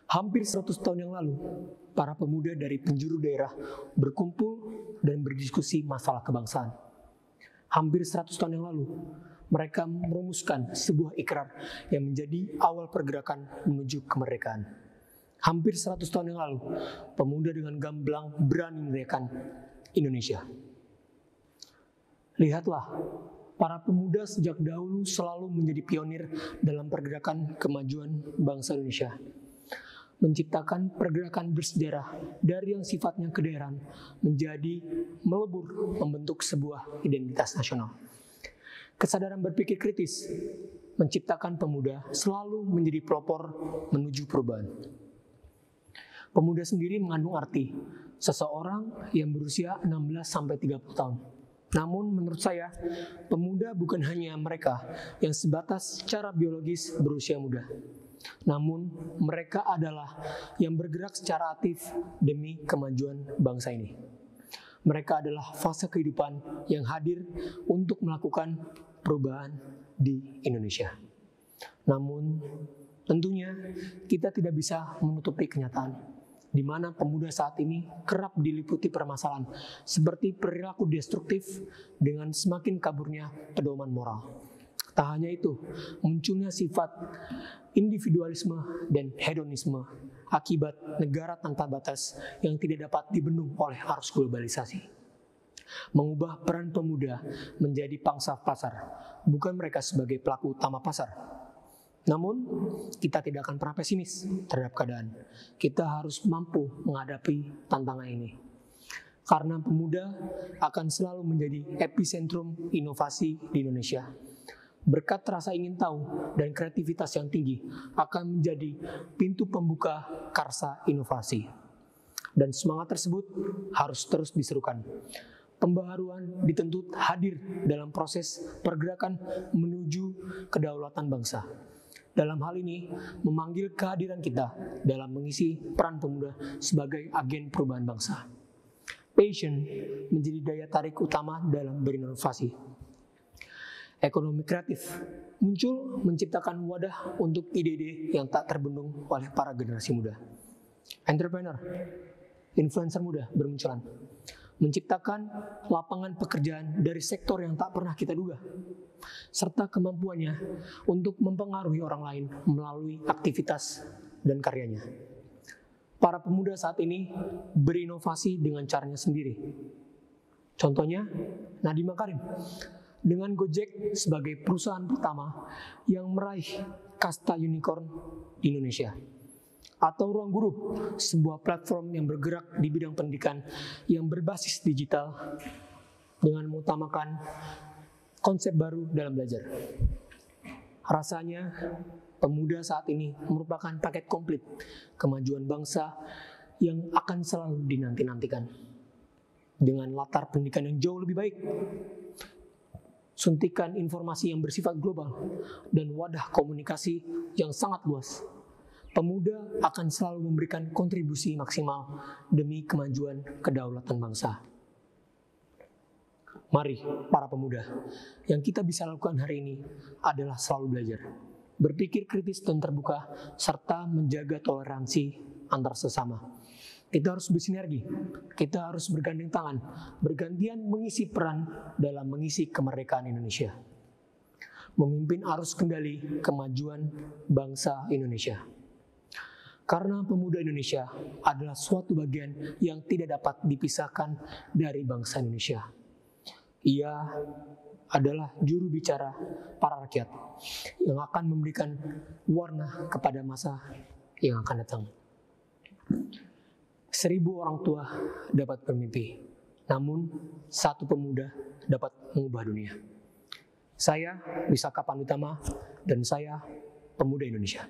Hampir 100 tahun yang lalu, para pemuda dari penjuru daerah berkumpul dan berdiskusi masalah kebangsaan. Hampir 100 tahun yang lalu, mereka merumuskan sebuah ikrar yang menjadi awal pergerakan menuju kemerdekaan. Hampir 100 tahun yang lalu, pemuda dengan gamblang berani meneriakkan Indonesia. Lihatlah, para pemuda sejak dahulu selalu menjadi pionir dalam pergerakan kemajuan bangsa Indonesia. Menciptakan pergerakan bersejarah dari yang sifatnya kedaerahan menjadi melebur membentuk sebuah identitas nasional. Kesadaran berpikir kritis menciptakan pemuda selalu menjadi pelopor menuju perubahan. Pemuda sendiri mengandung arti seseorang yang berusia 16-30 tahun. Namun menurut saya, pemuda bukan hanya mereka yang sebatas secara biologis berusia muda. Namun mereka adalah yang bergerak secara aktif demi kemajuan bangsa ini. Mereka adalah fase kehidupan yang hadir untuk melakukan perubahan di Indonesia. Namun tentunya kita tidak bisa menutupi kenyataan di mana pemuda saat ini kerap diliputi permasalahan seperti perilaku destruktif dengan semakin kaburnya pedoman moral. Tak hanya itu, munculnya sifat individualisme dan hedonisme akibat negara tanpa batas yang tidak dapat dibendung oleh arus globalisasi. Mengubah peran pemuda menjadi pangsa pasar, bukan mereka sebagai pelaku utama pasar. Namun, kita tidak akan pernah pesimis terhadap keadaan. Kita harus mampu menghadapi tantangan ini. Karena pemuda akan selalu menjadi epicentrum inovasi di Indonesia. Berkat rasa ingin tahu dan kreativitas yang tinggi akan menjadi pintu pembuka karsa inovasi. Dan semangat tersebut harus terus diserukan. Pembaharuan dituntut hadir dalam proses pergerakan menuju kedaulatan bangsa. Dalam hal ini, memanggil kehadiran kita dalam mengisi peran pemuda sebagai agen perubahan bangsa. Passion menjadi daya tarik utama dalam berinovasi. Ekonomi kreatif muncul menciptakan wadah untuk ide-ide yang tak terbendung oleh para generasi muda. Entrepreneur, influencer muda bermunculan, menciptakan lapangan pekerjaan dari sektor yang tak pernah kita duga, serta kemampuannya untuk mempengaruhi orang lain melalui aktivitas dan karyanya. Para pemuda saat ini berinovasi dengan caranya sendiri. Contohnya, Nadiem Makarim dengan Gojek sebagai perusahaan pertama yang meraih kasta unicorn di Indonesia. Atau Ruang Guru, sebuah platform yang bergerak di bidang pendidikan yang berbasis digital dengan mengutamakan konsep baru dalam belajar. Rasanya pemuda saat ini merupakan paket komplit kemajuan bangsa yang akan selalu dinanti-nantikan. Dengan latar pendidikan yang jauh lebih baik, suntikan informasi yang bersifat global, dan wadah komunikasi yang sangat luas, pemuda akan selalu memberikan kontribusi maksimal demi kemajuan kedaulatan bangsa. Mari para pemuda, yang kita bisa lakukan hari ini adalah selalu belajar, berpikir kritis dan terbuka, serta menjaga toleransi antar sesama. Kita harus bersinergi, kita harus bergandeng tangan, bergantian mengisi peran dalam mengisi kemerdekaan Indonesia. Memimpin arus kendali kemajuan bangsa Indonesia. Karena pemuda Indonesia adalah suatu bagian yang tidak dapat dipisahkan dari bangsa Indonesia. Ia adalah juru bicara para rakyat yang akan memberikan warna kepada masa yang akan datang. 1000 orang tua dapat bermimpi, namun satu pemuda dapat mengubah dunia. Saya Wisaka Pandutama dan saya pemuda Indonesia.